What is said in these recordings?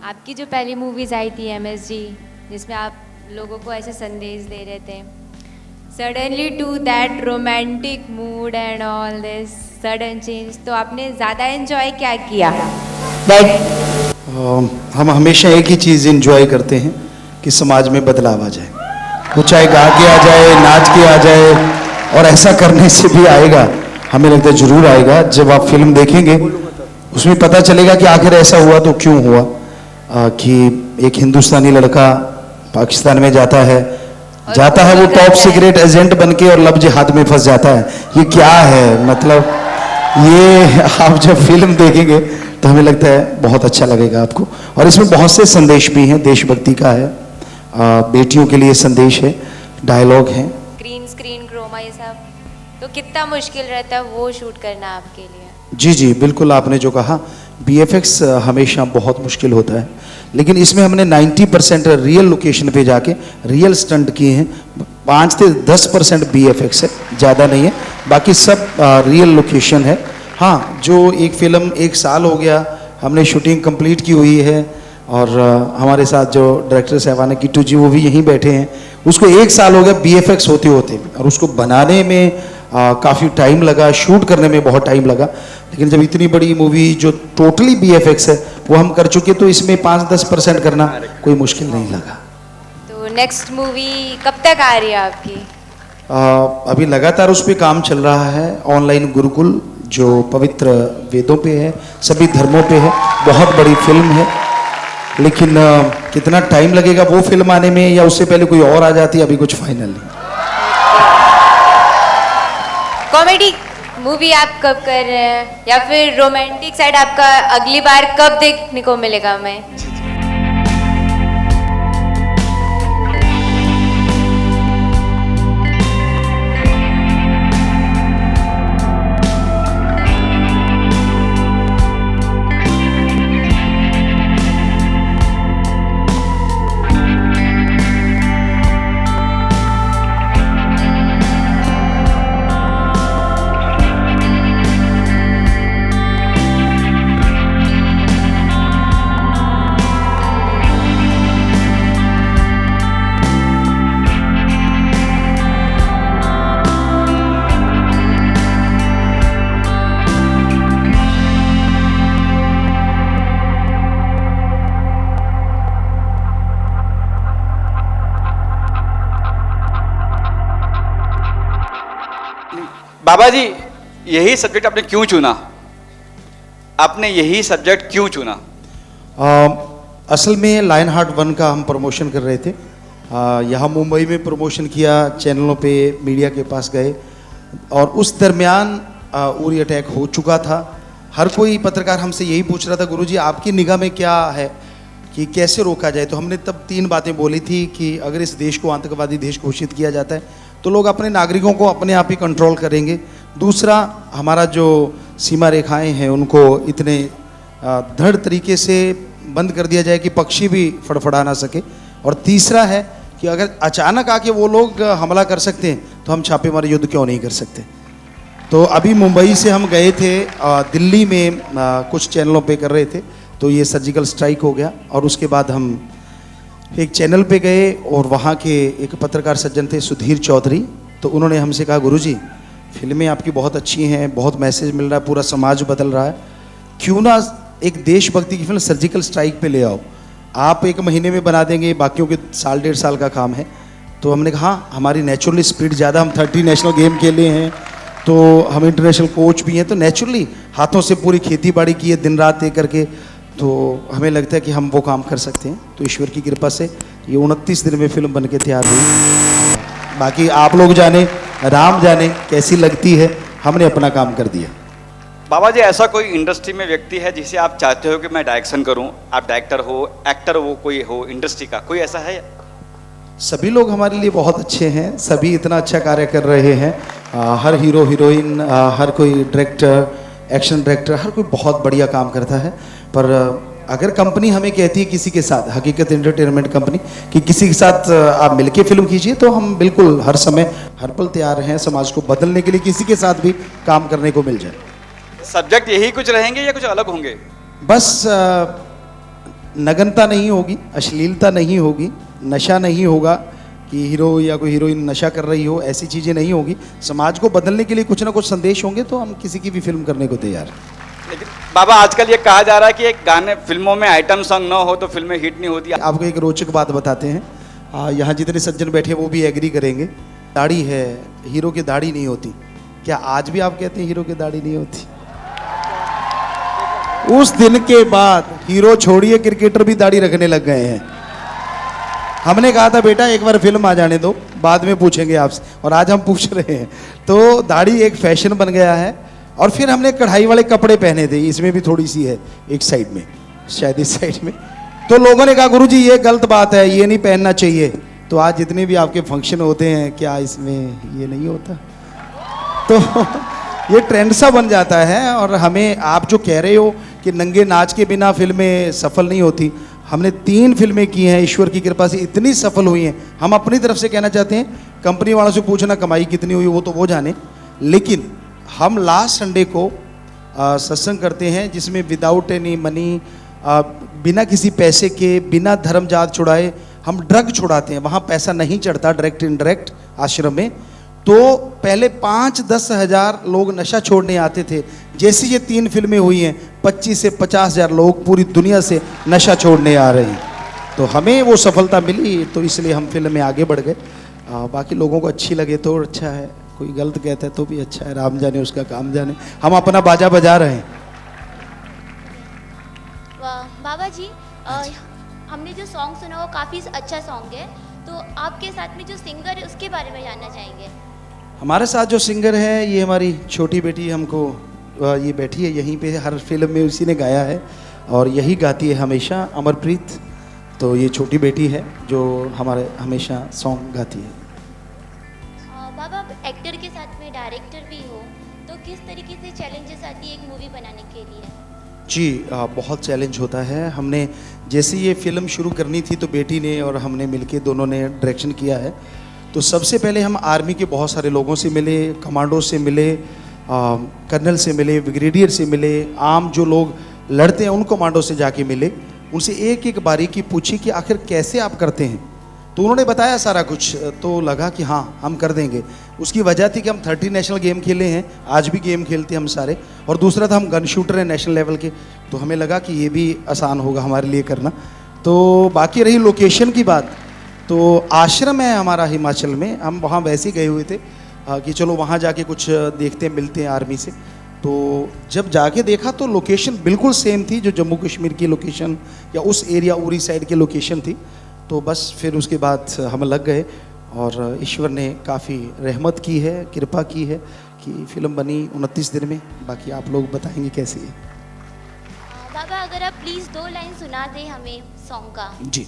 आपकी जो पहली मूवीज आई थी MSG, जिसमें आप लोगों को ऐसे संदेश दे रहे थे, suddenly to that romantic mood and all this sudden change, तो आपने ज़्यादा एंजॉय क्या किया? हम हमेशा एक ही चीज़ एंजॉय करते हैं कि समाज में बदलाव आ जाए, वो चाहे गा के आ जाए, नाच के आ जाए, और ऐसा करने से भी आएगा, हमें लगता है जरूर आएगा। जब आप फिल्म देखेंगे उसमें पता चलेगा कि आखिर ऐसा हुआ तो क्यों हुआ, कि एक हिंदुस्तानी लड़का पाकिस्तान में जाता है वो टॉप सीक्रेट एजेंट बन के और लब जिहाद में फंस जाता है। ये क्या है, मतलब ये आप जब फिल्म देखेंगे तो हमें लगता है बहुत अच्छा लगेगा आपको। और इसमें बहुत से संदेश भी हैं, देशभक्ति का है, बेटियों के लिए संदेश है, डायलॉग हैं। ग्रीन स्क्रीन क्रोमा ये सब, तो कितना मुश्किल रहता है वो शूट करना आपके लिए? जी बिल्कुल, आपने जो कहा BFX हमेशा बहुत मुश्किल होता है, लेकिन इसमें हमने 90% रियल लोकेशन पे जाके रियल स्टंट किए हैं। 5 से 10% BFX है, ज़्यादा नहीं है, बाकी सब रियल लोकेशन है। हाँ, जो एक फिल्म 1 साल हो गया हमने शूटिंग कंप्लीट की हुई है, और हमारे साथ जो डायरेक्टर साहबान है किट्टू जी, वो भी यहीं बैठे हैं, उसको 1 साल हो गया BFX होते होते, और उसको बनाने में काफ़ी टाइम लगा, शूट करने में बहुत टाइम लगा। लेकिन जब इतनी बड़ी मूवी जो टोटली BFX है वो हम कर चुके, तो इसमें 5-10% करना कोई मुश्किल नहीं लगा। तो नेक्स्ट मूवी कब तक आ रही है आपकी? अभी लगातार उस पर काम चल रहा है। ऑनलाइन गुरुकुल जो पवित्र वेदों पे है, सभी धर्मों पे है, बहुत बड़ी फिल्म है, लेकिन कितना टाइम लगेगा वो फिल्म आने में, या उससे पहले कोई और आ जाती है, अभी कुछ फाइनल नहीं। कॉमेडी मूवी आप कब कर रहे हैं, या फिर रोमांटिक साइड आपका अगली बार कब देखने को मिलेगा हमें? बाबा जी, यही सब्जेक्ट आपने क्यों चुना? आपने यही सब्जेक्ट क्यों चुना? असल में लायन हार्ट 1 का हम प्रमोशन कर रहे थे, यहाँ मुंबई में प्रमोशन किया, चैनलों पे मीडिया के पास गए, और उस दरमियान उरी अटैक हो चुका था। हर कोई पत्रकार हमसे यही पूछ रहा था, गुरुजी आपकी निगाह में क्या है कि कैसे रोका जाए? तो हमने तब 3 बातें बोली थी कि अगर इस देश को आतंकवादी देश घोषित किया जाता है तो लोग अपने नागरिकों को अपने आप ही कंट्रोल करेंगे। दूसरा, हमारा जो सीमा रेखाएं हैं उनको इतने दृढ़ तरीके से बंद कर दिया जाए कि पक्षी भी फड़फड़ा ना सके। और तीसरा है कि अगर अचानक आके वो लोग हमला कर सकते हैं तो हम छापेमारी युद्ध क्यों नहीं कर सकते। तो अभी मुंबई से हम गए थे, दिल्ली में कुछ चैनलों पे कर रहे थे, तो ये सर्जिकल स्ट्राइक हो गया, और उसके बाद हम एक चैनल पे गए, और वहाँ के एक पत्रकार सज्जन थे सुधीर चौधरी, तो उन्होंने हमसे कहा, गुरुजी फिल्में आपकी बहुत अच्छी हैं, बहुत मैसेज मिल रहा है, पूरा समाज बदल रहा है, क्यों ना एक देशभक्ति की फिल्म सर्जिकल स्ट्राइक पे ले आओ, आप 1 महीने में बना देंगे, बाकियों के 1.5 साल का काम है। तो हमने कहा हाँ, हमारी नेचुरली स्पीड ज़्यादा, हम 30 नेशनल गेम खेले हैं, तो हम इंटरनेशनल कोच भी हैं, तो नेचुरली हाथों से पूरी खेती बाड़ी की है दिन रात एक करके, तो हमें लगता है कि हम वो काम कर सकते हैं। तो ईश्वर की कृपा से ये 29 दिन में फिल्म बन के तैयार हुई। बाकी आप लोग जाने, राम जाने कैसी लगती है, हमने अपना काम कर दिया। बाबा जी, ऐसा कोई इंडस्ट्री में व्यक्ति है जिसे आप चाहते हो कि मैं डायरेक्शन करूं? आप डायरेक्टर हो, एक्टर हो, कोई हो इंडस्ट्री का, कोई ऐसा है? सभी लोग हमारे लिए बहुत अच्छे हैं, सभी इतना अच्छा कार्य कर रहे हैं, हर हीरो हीरोइन, हर कोई डायरेक्टर, एक्शन डायरेक्टर, हर कोई बहुत बढ़िया काम करता है। पर अगर कंपनी हमें कहती है किसी के साथ, हकीकत एंटरटेनमेंट कंपनी, कि किसी के साथ आप मिलके फिल्म कीजिए, तो हम बिल्कुल हर समय हर पल तैयार हैं समाज को बदलने के लिए, किसी के साथ भी काम करने को मिल जाए। सब्जेक्ट यही कुछ रहेंगे या कुछ अलग होंगे? बस नग्नता नहीं होगी, अश्लीलता नहीं होगी, नशा नहीं होगा कि हीरो या कोई हीरोइन नशा कर रही हो, ऐसी चीज़ें नहीं होगी। समाज को बदलने के लिए कुछ ना कुछ संदेश होंगे तो हम किसी की भी फिल्म करने को तैयार हैं। लेकिन बाबा आजकल ये कहा जा रहा है कि एक गाने फिल्मों में आइटम सॉन्ग ना हो तो फिल्में हिट नहीं होती। आपको एक रोचक बात बताते हैं, यहाँ जितने सज्जन बैठे वो भी एग्री करेंगे। दाढ़ी है, हीरो की दाढ़ी नहीं होती। क्या आज भी आप कहते हैं हीरो की दाढ़ी नहीं होती? उस दिन के बाद हीरो छोड़िए, क्रिकेटर भी दाढ़ी रखने लग गए हैं। हमने कहा था बेटा एक बार फिल्म आ जाने दो, बाद में पूछेंगे आपसे, और आज हम पूछ रहे हैं। तो दाढ़ी एक फैशन बन गया है। और फिर हमने कढ़ाई वाले कपड़े पहने थे, इसमें भी थोड़ी सी है एक साइड में, शायद इस साइड में। तो लोगों ने कहा गुरुजी ये गलत बात है, ये नहीं पहनना चाहिए। तो आज जितने भी आपके फंक्शन होते हैं, क्या इसमें ये नहीं होता? तो ये ट्रेंड सा बन जाता है। और हमें आप जो कह रहे हो कि नंगे नाच के बिना फिल्में सफल नहीं होती, हमने 3 फिल्में की हैं, ईश्वर की कृपा से इतनी सफल हुई हैं। हम अपनी तरफ से कहना चाहते हैं, कंपनी वालों से पूछना कमाई कितनी हुई वो तो वो जाने, लेकिन हम लास्ट संडे को सत्संग करते हैं जिसमें विदाउट एनी मनी, बिना किसी पैसे के, बिना धर्म जात छुड़ाए हम ड्रग छुड़ाते हैं। वहाँ पैसा नहीं चढ़ता, डायरेक्ट इनडायरेक्ट आश्रम में। तो पहले 5-10 हज़ार लोग नशा छोड़ने आते थे। जैसी ये 3 फिल्में हुई हैं, 25 से 50 हज़ार लोग पूरी दुनिया से नशा छोड़ने आ रहे हैं। तो हमें वो सफलता मिली, तो इसलिए हम फिल्म में आगे बढ़ गए। बाकी लोगों को अच्छी लगे तो अच्छा है, कोई गलत कहता है तो भी अच्छा है, राम जाने उसका काम जाने। हम अपना बाजा बजा रहे हैं। बाबा जी, हमने जो सॉन्ग सुना वो काफ़ी अच्छा सॉन्ग है, तो आपके साथ में जो सिंगर है उसके बारे में जानना चाहेंगे। हमारे साथ जो सिंगर है ये हमारी छोटी बेटी, हमको ये बैठी है यहीं पे, हर फिल्म में उसी ने गाया है और यही गाती है हमेशा, अमरप्रीत। तो ये छोटी बेटी है जो हमारे हमेशा सॉन्ग गाती है। बाबा, आप एक्टर के साथ में डायरेक्टर भी हो, तो किस तरीके से चैलेंजेस आती है एक मूवी बनाने के लिए? जी बहुत चैलेंज होता है। हमने जैसे ये फिल्म शुरू करनी थी तो बेटी ने और हमने मिलके दोनों ने डायरेक्शन किया है। तो सबसे पहले हम आर्मी के बहुत सारे लोगों से मिले, कमांडो से मिले, कर्नल से मिले, ब्रिगेडियर से मिले, आम जो लोग लड़ते हैं उन कमांडो से जाके मिले। उनसे एक एक बारीकी पूछी कि आखिर कैसे आप करते हैं। तो उन्होंने बताया सारा कुछ, तो लगा कि हाँ हम कर देंगे। उसकी वजह थी कि हम 30 नेशनल गेम खेले हैं, आज भी गेम खेलते हैं हम सारे, और दूसरा था हम गन शूटर हैं नेशनल लेवल के। तो हमें लगा कि ये भी आसान होगा हमारे लिए करना। तो बाकी रही लोकेशन की बात, तो आश्रम है हमारा हिमाचल में, हम वहाँ वैसे ही गए हुए थे कि चलो वहाँ जाके कुछ देखते मिलते हैं आर्मी से। तो जब जाके देखा तो लोकेशन बिल्कुल सेम थी जो जम्मू कश्मीर की लोकेशन या उस एरिया उरी साइड की लोकेशन थी। तो बस फिर उसके बाद हम लग गए और ईश्वर ने काफ़ी रहमत की है, कृपा की है कि फिल्म बनी 29 दिन में। बाकी आप लोग बताएंगे कैसी है। बाबा, अगर आप प्लीज़ 2 लाइन सुना दें हमें सॉन्ग का। जी।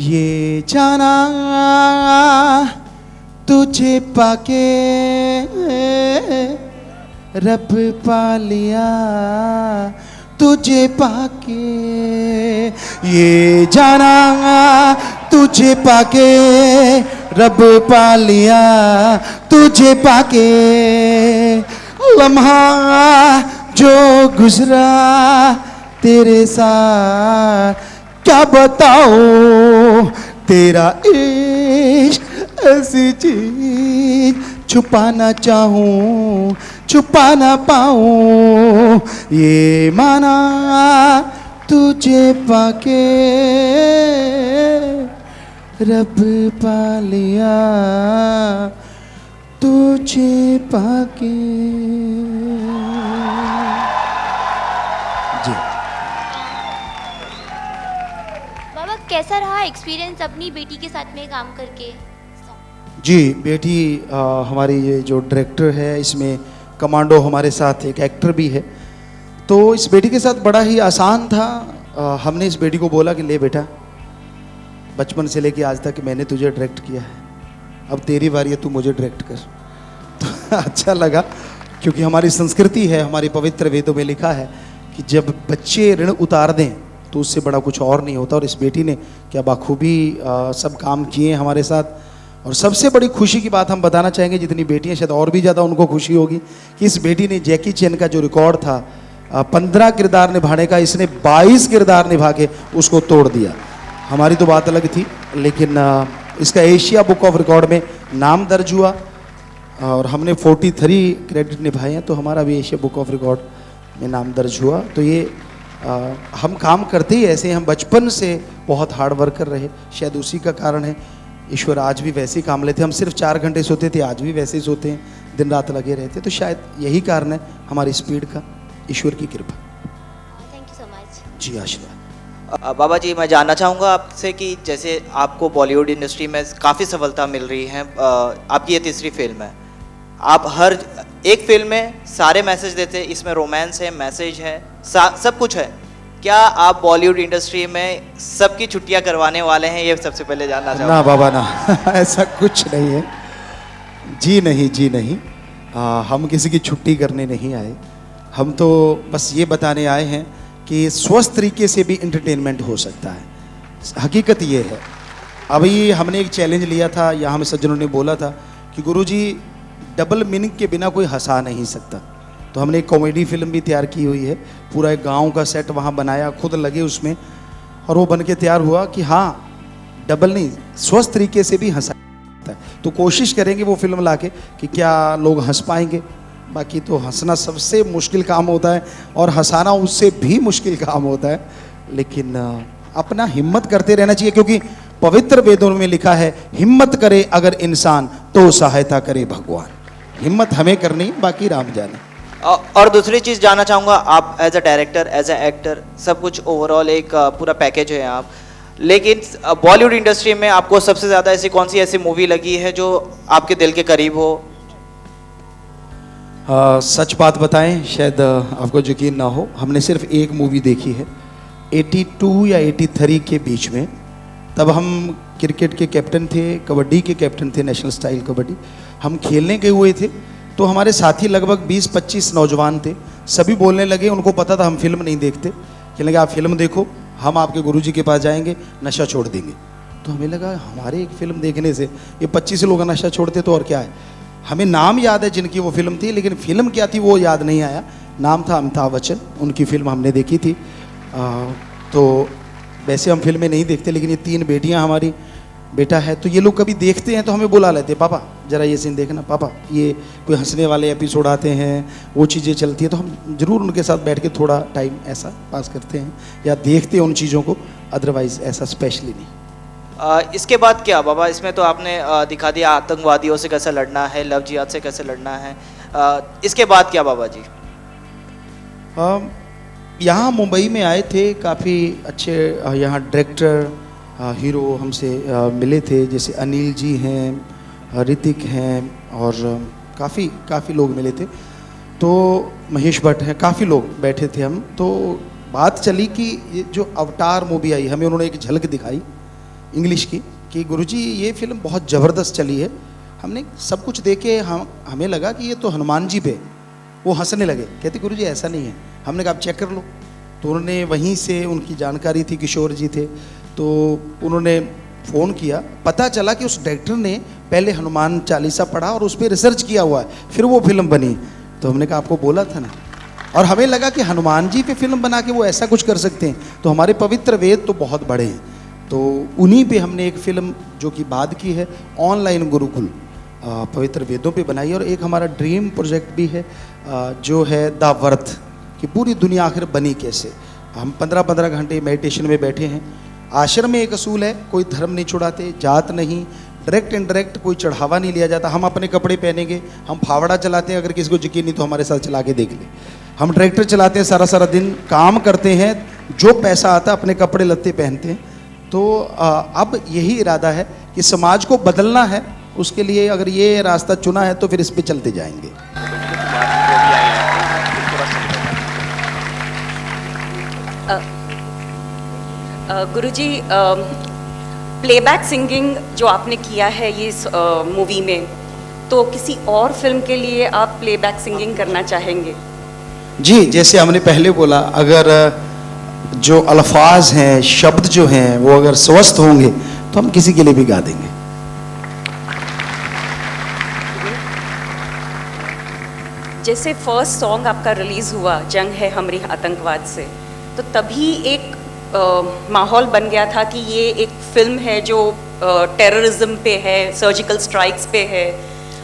ये जाना तुझे पाके रब पा लिया, तुझे पाके ये जाना तुझे पाके रब पा लिया, तुझे पाके लम्हा जो गुजरा तेरे साथ क्या बताऊं, तेरा इश्क ऐसी चीज छुपा ना चाहूं छुपा ना पाऊं, ये माना तुझे पाके रब पा लिया, तुझे पाके। जी बाबा, कैसा रहा एक्सपीरियंस अपनी बेटी के साथ में काम करके? जी, बेटी हमारी ये जो डायरेक्टर है, इसमें कमांडो हमारे साथ एक एक्टर भी है। तो इस बेटी के साथ बड़ा ही आसान था। हमने इस बेटी को बोला कि ले बेटा, बचपन से लेके आज तक मैंने तुझे डायरेक्ट किया है, अब तेरी बारी है, तू मुझे डायरेक्ट कर। तो अच्छा लगा, क्योंकि हमारी संस्कृति है, हमारी पवित्र वेदों में लिखा है कि जब बच्चे ऋण उतार दें तो उससे बड़ा कुछ और नहीं होता। और इस बेटी ने क्या बाखूबी सब काम किए हमारे साथ। और सबसे बड़ी खुशी की बात हम बताना चाहेंगे, जितनी बेटियां शायद और भी ज़्यादा उनको खुशी होगी, कि इस बेटी ने जैकी चैन का जो रिकॉर्ड था 15 किरदार निभाने का इसने 22 किरदार निभा के उसको तोड़ दिया। हमारी तो बात अलग थी, लेकिन इसका एशिया बुक ऑफ रिकॉर्ड में नाम दर्ज हुआ और हमने 43 क्रेडिट निभाए हैं, तो हमारा भी एशिया बुक ऑफ रिकॉर्ड में नाम दर्ज हुआ। तो ये हम काम करते ही ऐसे, हम बचपन से बहुत हार्ड वर्कर रहे, शायद उसी का कारण है ईश्वर आज भी वैसे ही काम लेते। हम सिर्फ 4 घंटे सोते थे, आज भी वैसे ही सोते हैं, दिन रात लगे रहते, तो शायद यही कारण है हमारी स्पीड का, ईश्वर की कृपा। Thank you so much. जी आशीर्वाद। बाबा जी, मैं जानना चाहूँगा आपसे कि जैसे आपको बॉलीवुड इंडस्ट्री में काफ़ी सफलता मिल रही है, आपकी ये तीसरी फिल्म है, आप हर एक फिल्म में सारे मैसेज देते हैं, इसमें रोमांस है, मैसेज है, सब कुछ है। क्या आप बॉलीवुड इंडस्ट्री में सबकी छुट्टियां करवाने वाले हैं, ये सबसे पहले जानना चाहूँगा। ना बाबा ना ऐसा कुछ नहीं है, जी नहीं, जी नहीं। हम किसी की छुट्टी करने नहीं आए, हम तो बस ये बताने आए हैं कि स्वस्थ तरीके से भी एंटरटेनमेंट हो सकता है। हकीकत ये है। अभी हमने एक चैलेंज लिया था, यहाँ में सज्जनों ने बोला था कि गुरुजी डबल मीनिंग के बिना कोई हंसा नहीं सकता, तो हमने एक कॉमेडी फिल्म भी तैयार की हुई है, पूरा एक गांव का सेट वहाँ बनाया, खुद लगे उसमें, और वो बन के तैयार हुआ कि हाँ डबल नहीं, स्वस्थ तरीके से भी हंसा सकता है। तो कोशिश करेंगे वो फिल्म लाके कि क्या लोग हंस पाएंगे। बाकी तो हंसना सबसे मुश्किल काम होता है और हंसाना उससे भी मुश्किल काम होता है, लेकिन अपना हिम्मत करते रहना चाहिए, क्योंकि पवित्र वेदों में लिखा है हिम्मत करे अगर इंसान तो सहायता करे भगवान। हिम्मत हमें करनी, बाकी राम जाने। और दूसरी चीज़ जानना चाहूँगा, आप as a director, as a actor, सब कुछ ओवरऑल एक पूरा पैकेज है आप, लेकिन बॉलीवुड इंडस्ट्री में आपको सबसे ज़्यादा ऐसी कौन सी ऐसी मूवी लगी है जो आपके दिल के करीब हो? सच बात बताएं, शायद आपको यकीन ना हो, हमने सिर्फ एक मूवी देखी है 82 या 83 के बीच में। तब हम क्रिकेट के कैप्टन थे, कबड्डी के कैप्टन थे, नेशनल स्टाइल कबड्डी। हम खेलने गए हुए थे, तो हमारे साथी लगभग 20-25 नौजवान थे, सभी बोलने लगे, उनको पता था हम फिल्म नहीं देखते, कहने लगे आप फिल्म देखो, हम आपके गुरुजी के पास जाएंगे, नशा छोड़ देंगे। तो हमें लगा हमारे एक फिल्म देखने से ये 25 लोग नशा छोड़ते तो और क्या है। हमें नाम याद है जिनकी वो फिल्म थी, लेकिन फिल्म क्या थी वो याद नहीं आया। नाम था अमिताभ बच्चन, उनकी फिल्म हमने देखी थी। तो वैसे हम फिल्में नहीं देखते, लेकिन ये 3 बेटियां हमारी, बेटा है, तो ये लोग कभी देखते हैं तो हमें बुला लेते, पापा जरा ये सीन देखना, पापा ये कोई हंसने वाले एपिसोड आते हैं, वो चीज़ें चलती हैं, तो हम ज़रूर उनके साथ बैठ के थोड़ा टाइम ऐसा पास करते हैं या देखते हैं उन चीज़ों को, अदरवाइज ऐसा स्पेशली नहीं। इसके बाद क्या बाबा, इसमें तो आपने दिखा दिया आतंकवादियों से कैसे लड़ना है, लव जिहाद से कैसे लड़ना है, इसके बाद क्या बाबा जी? यहाँ मुंबई में आए थे, काफ़ी अच्छे यहाँ डायरेक्टर हीरो हमसे मिले थे, जैसे अनिल जी हैं, ऋतिक हैं, और काफ़ी लोग मिले थे, तो महेश भट्ट हैं, काफ़ी लोग बैठे थे हम। तो बात चली कि ये जो अवतार मूवी आई, हमें उन्होंने एक झलक दिखाई इंग्लिश की कि गुरुजी ये फिल्म बहुत ज़बरदस्त चली है। हमने सब कुछ देखे, हमें लगा कि ये तो हनुमान जी पे, वो हंसने लगे, कहते गुरुजी ऐसा नहीं है। हमने कहा आप चेक कर लो, तो उन्होंने वहीं से, उनकी जानकारी थी, किशोर जी थे, तो उन्होंने फ़ोन किया, पता चला कि उस डायरेक्टर ने पहले हनुमान चालीसा पढ़ा और उस पर रिसर्च किया हुआ है, फिर वो फिल्म बनी। तो हमने कहा आपको बोला था ना, और हमें लगा कि हनुमान जी पे फिल्म बना के वो ऐसा कुछ कर सकते हैं, तो हमारे पवित्र वेद तो बहुत बड़े हैं, तो उन्हीं पे हमने एक फ़िल्म जो कि बाद की है, ऑनलाइन गुरुकुल, पवित्र वेदों पे बनाई। और एक हमारा ड्रीम प्रोजेक्ट भी है जो है द वर्थ, कि पूरी दुनिया आखिर बनी कैसे। हम 15-15 घंटे मेडिटेशन में बैठे हैं। आश्रम में एक असूल है, कोई धर्म नहीं छुड़ाते, जात नहीं, डायरेक्ट इनडायरेक्ट कोई चढ़ावा नहीं लिया जाता। हम अपने कपड़े पहनेंगे, हम फावड़ा चलाते हैं, अगर किसी को यकीन नहीं तो हमारे साथ चला के देख ले। हम ट्रैक्टर चलाते हैं, सारा दिन काम करते हैं, जो पैसा आता है अपने कपड़े लत्ते पहनते हैं। तो अब यही इरादा है कि समाज को बदलना है, उसके लिए अगर ये रास्ता चुना है तो फिर इस पे चलते जाएंगे। गुरुजी, प्लेबैक सिंगिंग जो आपने किया है ये मूवी में, तो किसी और फिल्म के लिए आप प्लेबैक सिंगिंग करना चाहेंगे? जी, जैसे हमने पहले बोला, अगर जो अल्फाज हैं, शब्द जो हैं, वो अगर स्वस्थ होंगे तो हम किसी के लिए भी गा देंगे। जैसे फर्स्ट सॉन्ग आपका रिलीज हुआ जंग है हमरी आतंकवाद से, तो तभी एक माहौल बन गया था कि ये एक फिल्म है जो टेररिज्म पे है, सर्जिकल स्ट्राइक्स पे है।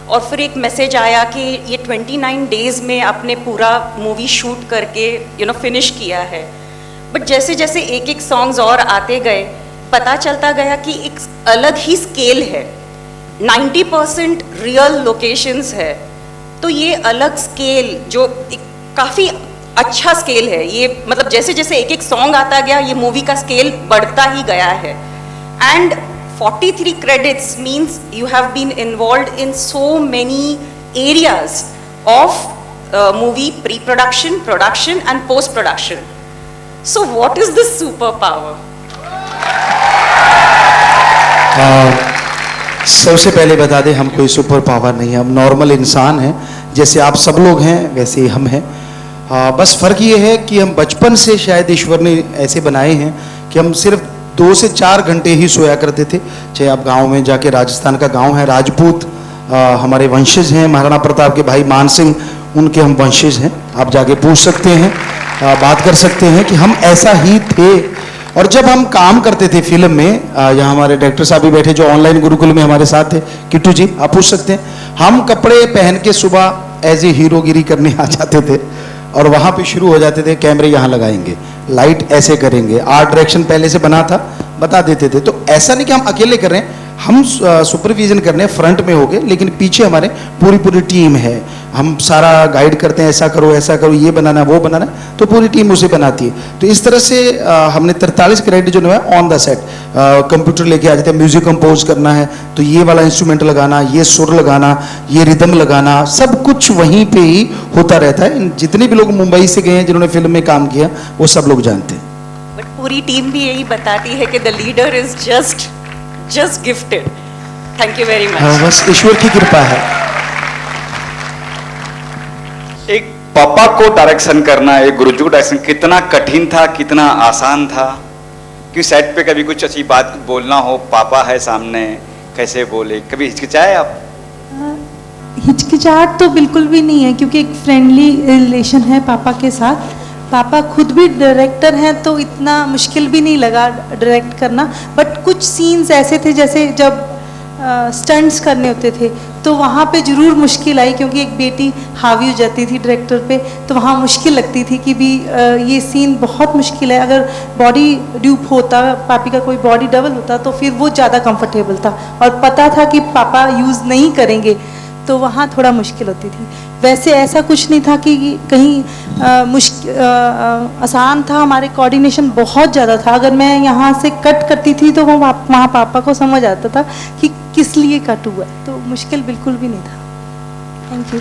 और फिर एक मैसेज आया कि ये 29 डेज़ में आपने पूरा मूवी शूट करके फिनिश किया है। बट जैसे जैसे एक एक सॉन्ग्स और आते गए, पता चलता गया कि एक अलग ही स्केल है, 90% रियल लोकेशंस है। तो ये अलग स्केल जो काफ़ी अच्छा स्केल है, ये मतलब जैसे जैसे एक एक सॉन्ग आता गया ये मूवी का स्केल बढ़ता ही गया है। And 43 credits means you have been involved in so many areas of movie pre-production, production and post-production. So what is this superpower? सबसे पहले बता दें, हम कोई सुपर पावर नहीं है, हम नॉर्मल इंसान हैं, जैसे आप सब लोग हैं वैसे ही हम हैं। बस फ़र्क ये है कि हम बचपन से शायद ईश्वर ने ऐसे बनाए हैं कि हम सिर्फ 2 से 4 घंटे ही सोया करते थे। चाहे आप गांव में जाके, राजस्थान का गांव है, राजपूत हमारे वंशज हैं, महाराणा प्रताप के भाई मान सिंह उनके हम वंशज हैं, आप जाके पूछ सकते हैं, बात कर सकते हैं कि हम ऐसा ही थे। और जब हम काम करते थे फिल्म में, यहाँ हमारे डायरेक्टर साहब भी बैठे जो ऑनलाइन गुरुकुल में हमारे साथ थे, किट्टू जी आप पूछ सकते हैं, हम कपड़े पहन के सुबह एज ए हीरोगिरी करने आ जाते थे और वहाँ पे शुरू हो जाते थे, कैमरे यहाँ लगाएंगे, लाइट ऐसे करेंगे, आर्ट डायरेक्शन पहले से बना था, बता देते थे। तो ऐसा नहीं कि हम अकेले कर रहे हैं, हम सुपरविजन कर रहे हैं फ्रंट में होके, लेकिन पीछे हमारे पूरी टीम है, हम सारा गाइड करते हैं, ऐसा करो, ये बनाना वो बनाना, तो पूरी टीम उसे बनाती है। तो इस तरह से हमने 43 क्रेडिट जो है ऑन द सेट, कंप्यूटर लेके आ जाते हैं, म्यूजिक कंपोज करना है तो ये वाला इंस्ट्रूमेंट लगाना, ये सुर लगाना, ये रिदम लगाना, सब कुछ वहीं पे ही होता रहता है। जितने भी लोग मुंबई से गए हैं जिन्होंने फिल्म में काम किया वो सब लोग जानते हैं। बट पूरी टीम भी यही बताती है कि the leader is just gifted. Thank you very much. बस ईश्वर की कृपा है। एक पापा को डायरेक्शन करना, एक गुरुजी को डायरेक्शन कितना कठिन था, कितना आसान था? कि सेट पे कभी कुछ अच्छी बात बोलना हो, पापा है सामने, कैसे बोले, कभी हिचकिचाए आप? हिचकिचाहट तो बिल्कुल भी नहीं है, क्योंकि एक फ्रेंडली रिलेशन है पापा के साथ। पापा खुद भी डायरेक्टर हैं तो इतना मुश्किल भी नहीं लगा डायरेक्ट करना। बट कुछ सीन्स ऐसे थे, जैसे जब स्टंट्स करने होते थे तो वहाँ पे ज़रूर मुश्किल आई, क्योंकि एक बेटी हावी हो जाती थी डायरेक्टर पे, तो वहाँ मुश्किल लगती थी कि भी ये सीन बहुत मुश्किल है। अगर बॉडी ड्यूप होता, पापी का कोई बॉडी डबल होता तो फिर वो ज़्यादा कंफर्टेबल था, और पता था कि पापा यूज़ नहीं करेंगे, तो वहाँ थोड़ा मुश्किल होती थी। वैसे ऐसा कुछ नहीं था कि कहीं आसान था, हमारे कोऑर्डिनेशन बहुत ज़्यादा था। अगर मैं यहाँ से कट करती थी तो वहाँ पापा को समझ आता था कि किस लिए कट हुआ, तो मुश्किल बिल्कुल भी नहीं था। Thank you.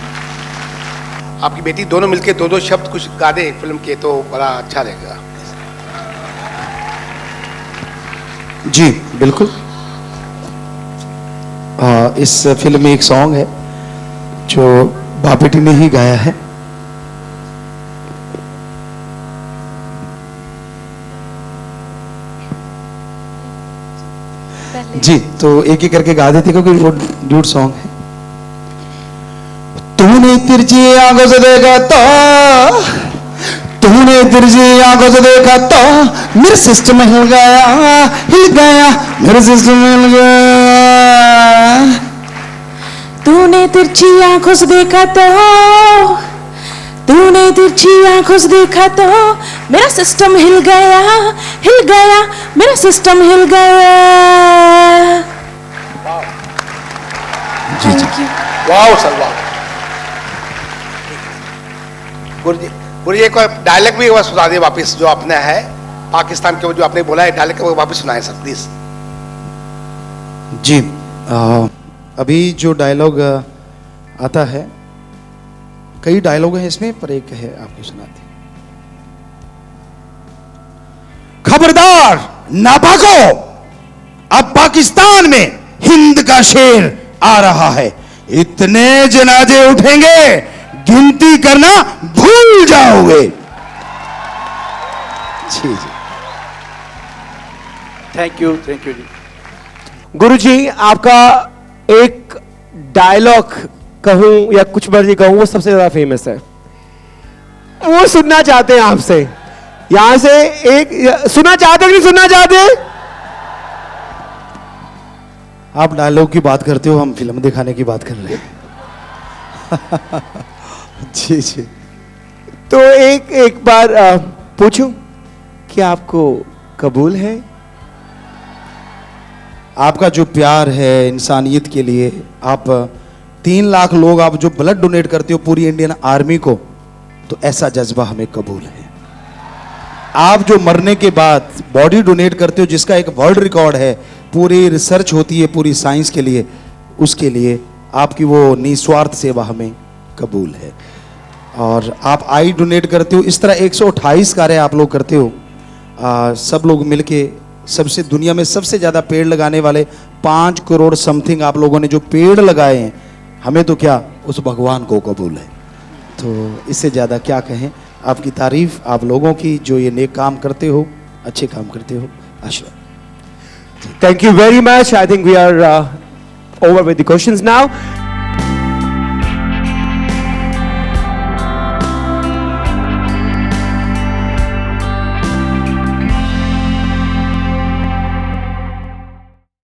आपकी बेटी दोनों मिलके 2-2 शब्द कुछ गा दे फिल्म के तो बड़ा अच्छा रहेगा। जी बिल्कुल। इस फिल्म में एक सॉन्ग है जो बाप बेटी ने ही गाया है। जी तो एक एक करके गा देते क्योंकि वो ड्यूट सॉन्ग है। तूने तिरछी आंखों से देखा तो, तूने तिरछी आंखों से देखा तो मेरा सिस्टम हिल गया, मेरा सिस्टम हिल गया। तूने तिरछी आंखों से देखा तो, तूने तिरछी आंखों से देखा तो मेरा सिस्टम हिल गया, मेरा सिस्टम हिल गया। Thank you. वाह सर वाह। गुरुजी एक डायलॉग भी एक बार सुना दिए वापिस, जो आपने है पाकिस्तान के, जो आपने बोला है डायलॉग वो वापिस सुनाए सर प्लीज। जी अभी जो डायलॉग आता है, कई डायलॉग हैं इसमें, पर एक है आपको सुनाते। खबरदार नापाको, अब पाकिस्तान में हिंद का शेर आ रहा है, इतने जनाजे उठेंगे गिनती करना भूल जाओगे। जी जी थैंक यू जी। गुरुजी आपका एक डायलॉग कहूँ या कुछ मर्जी कहूँ, वो सबसे ज्यादा फेमस है। वो सुनना चाहते हैं आपसे, यहां से एक सुनना चाहते हैं कि नहीं सुनना चाहते? आप डायलॉग की बात करते हो, हम फिल्म दिखाने की बात कर रहे हैं। जी जी। तो एक बार पूछूं कि आपको कबूल है? आपका जो प्यार है इंसानियत के लिए, आप 3 लाख लोग आप जो ब्लड डोनेट करते हो पूरी इंडियन आर्मी को, तो ऐसा जज्बा हमें कबूल है। आप जो मरने के बाद बॉडी डोनेट करते हो, जिसका एक वर्ल्ड रिकॉर्ड है, पूरी रिसर्च होती है पूरी साइंस के लिए, उसके लिए आपकी वो निस्वार्थ सेवा हमें कबूल है। और आप आई डोनेट करते हो, इस तरह 128 कार्य आप लोग करते हो। सब लोग मिलके सबसे दुनिया में सबसे ज़्यादा पेड़ लगाने वाले 5 करोड़ समथिंग आप लोगों ने जो पेड़ लगाए हैं, हमें तो क्या उस भगवान को कबूल है। तो इससे ज़्यादा क्या कहें, आपकी तारीफ आप लोगों की जो ये नेक काम करते हो, अच्छे काम करते हो। आशीर्वाद। Thank you very much. I think we are over with the questions now.